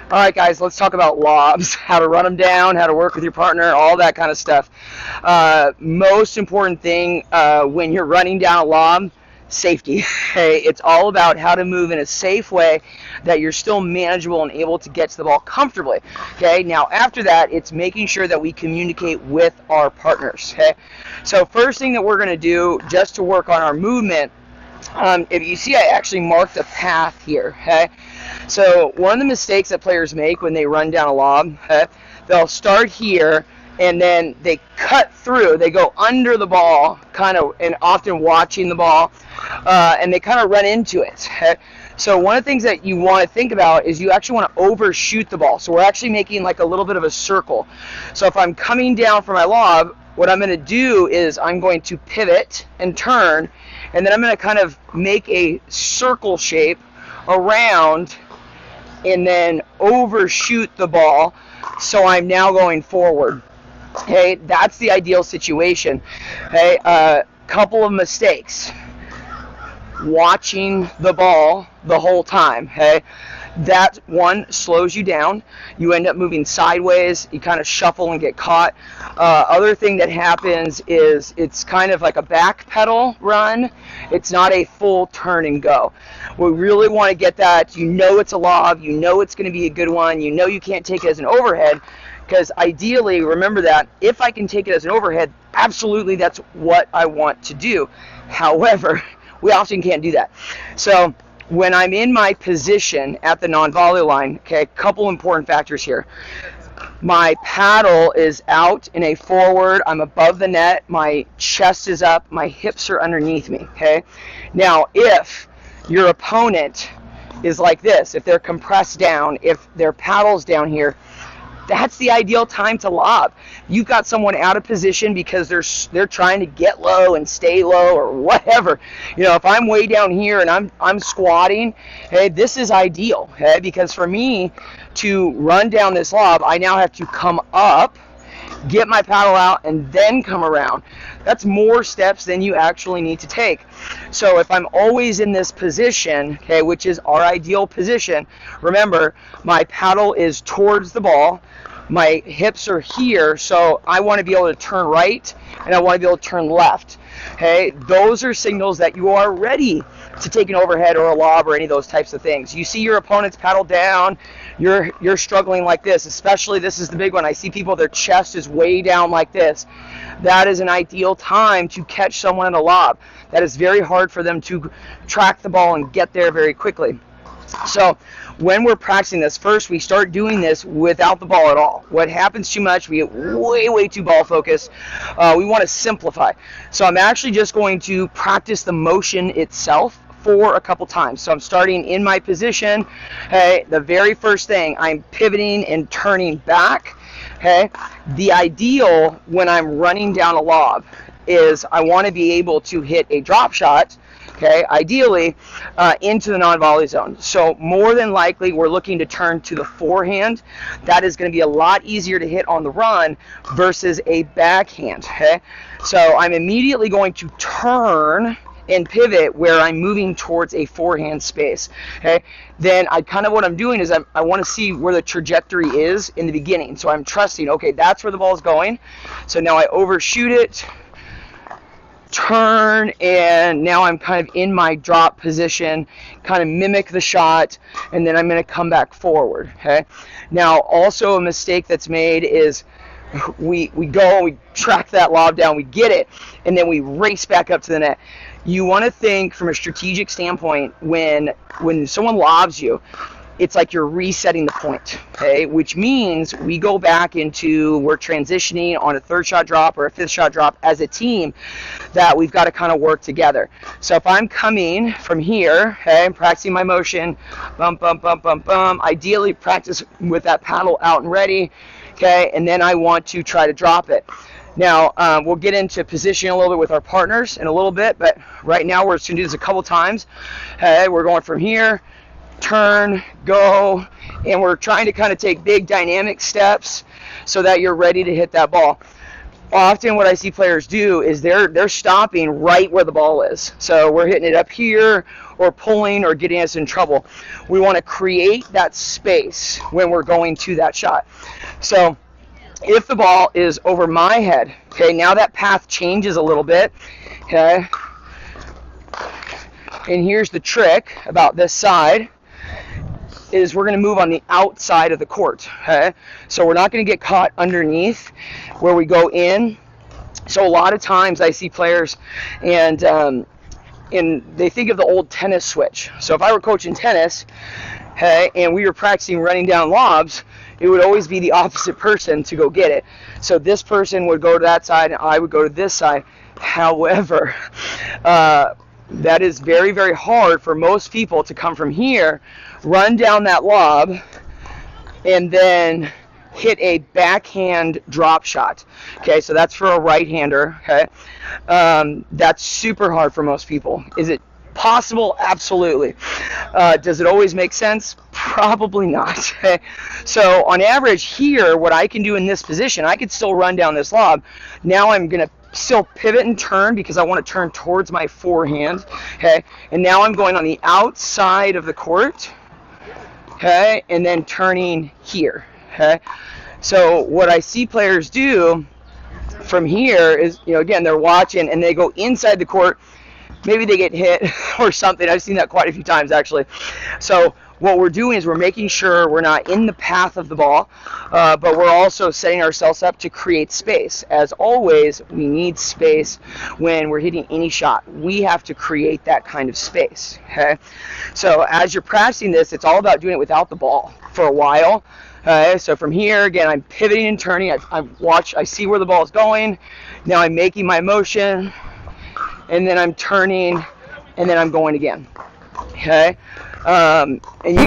All right, guys, let's talk about lobs, how to run them down, how to work with your partner, all that kind of stuff. Most important thing when you're running down a lob, safety. Okay, it's all about how to move in a safe way that you're still manageable and able to get to the ball comfortably. Okay, now after that, it's making sure that we communicate with our partners. Okay, so first thing that we're going to do just to work on our movement. If you see, I actually marked a path here. Okay, so one of the mistakes that players make when they run down a lob, they'll start here and then they cut through. They go under the ball, kind of, and often watching the ball, and they kind of run into it. So one of the things that you want to think about is you actually want to overshoot the ball. So we're actually making like a little bit of a circle. So if I'm coming down for my lob, what I'm going to do is I'm going to pivot and turn, and then I'm going to kind of make a circle shape around and then overshoot the ball, so I'm now going forward. Okay, that's the ideal situation. Okay, couple of mistakes. Watching the ball the whole time. Okay, that one slows you down. You end up moving sideways. You kind of shuffle and get caught. Other thing that happens is it's kind of like a back pedal run. It's not a full turn and go. We really want to get that. You know it's a lob. You know it's going to be a good one. You know you can't take it as an overhead, because ideally, remember that if I can take it as an overhead, absolutely that's what I want to do. However, we often can't do that. So when I'm in my position at the non-volley line, okay, a couple important factors here. My paddle is out in a forward. I'm above the net. My chest is up. My hips are underneath me, okay? Now, if your opponent is like this, if they're compressed down, if their paddle's down here, that's the ideal time to lob. You've got someone out of position because they're trying to get low and stay low or whatever. You know, if I'm way down here and I'm squatting, hey, this is ideal, okay? Because for me to run down this lob, I now have to come up, get my paddle out, and then come around. That's more steps than you actually need to take. So if I'm always in this position, okay, which is our ideal position, remember, my paddle is towards the ball, my hips are here, so I want to be able to turn right, and I want to be able to turn left. Okay, those are signals that you are ready to take an overhead or a lob or any of those types of things. You see your opponent's paddle down, you're struggling like this, especially this is the big one. I see people, their chest is way down like this. That is an ideal time to catch someone in a lob. That is very hard for them to track the ball and get there very quickly. So when we're practicing this, first we start doing this without the ball at all. What happens too much, we get way too ball focused. We want to simplify. So I'm actually just going to practice the motion itself for a couple times. So I'm starting in my position. Okay, the very first thing, I'm pivoting and turning back. Okay, the ideal when I'm running down a lob is I want to be able to hit a drop shot, okay, ideally into the non-volley zone. So more than likely we're looking to turn to the forehand. That is going to be a lot easier to hit on the run versus a backhand, okay? So I'm immediately going to turn and pivot where I'm moving towards a forehand space, okay? Then what I'm doing is I want to see where the trajectory is in the beginning. So I'm trusting, okay, that's where the ball is going. So now I overshoot it, turn, and now I'm kind of in my drop position, kind of mimic the shot, and then I'm going to come back forward, okay? Now, also a mistake that's made is we go and we track that lob down, we get it, and then we race back up to the net. You want to think from a strategic standpoint when someone lobs you, it's like you're resetting the point, okay? Which means we go back into, we're transitioning on a third shot drop or a fifth shot drop as a team that we've got to kind of work together. So if I'm coming from here, okay, I'm practicing my motion, bump, bump, bump, bump, bump, ideally practice with that paddle out and ready, okay, and then I want to try to drop it. Now, we'll get into position a little bit with our partners in a little bit, but right now we're just going to do this a couple times. Okay, we're going from here, turn, go, and we're trying to kind of take big dynamic steps so that you're ready to hit that ball. Often what I see players do is they're stopping right where the ball is. So we're hitting it up here, or pulling or getting us in trouble. We want to create that space when we're going to that shot. So if the ball is over my head, okay, now that path changes a little bit, okay, and here's the trick about this side, is we're going to move on the outside of the court, okay? So we're not going to get caught underneath where we go in. So a lot of times I see players and they think of the old tennis switch. So if I were coaching tennis, okay, and we were practicing running down lobs, it would always be the opposite person to go get it. So this person would go to that side and I would go to this side. However, that is very, very hard for most people to come from here, run down that lob, and then hit a backhand drop shot. Okay, so that's for a right-hander. Okay, that's super hard for most people. Is it possible? Absolutely. Does it always make sense? Probably not. Okay? So on average here, what I can do in this position, I could still run down this lob. Now I'm going to still pivot and turn because I want to turn towards my forehand. Okay, and now I'm going on the outside of the court. Okay, and then turning here. Okay, so what I see players do from here is, again, they're watching and they go inside the court. Maybe they get hit or something. I've seen that quite a few times, actually. So what we're doing is we're making sure we're not in the path of the ball, but we're also setting ourselves up to create space. As always, we need space when we're hitting any shot. We have to create that kind of space. Okay? So as you're practicing this, it's all about doing it without the ball for a while. Okay, so from here, again, I'm pivoting and turning. I see where the ball is going. Now I'm making my motion, and then I'm turning, and then I'm going again. Okay, and you